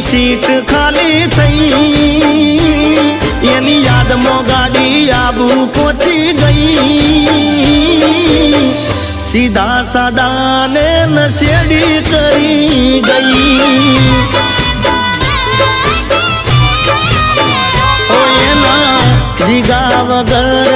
seat ખાલી થઈ એની યાદમાં ગાડી આબુ પહોંચી ગઈ સીધા સાદા ને નશેડી કરી ગઈ ઓ એના જીગા વગર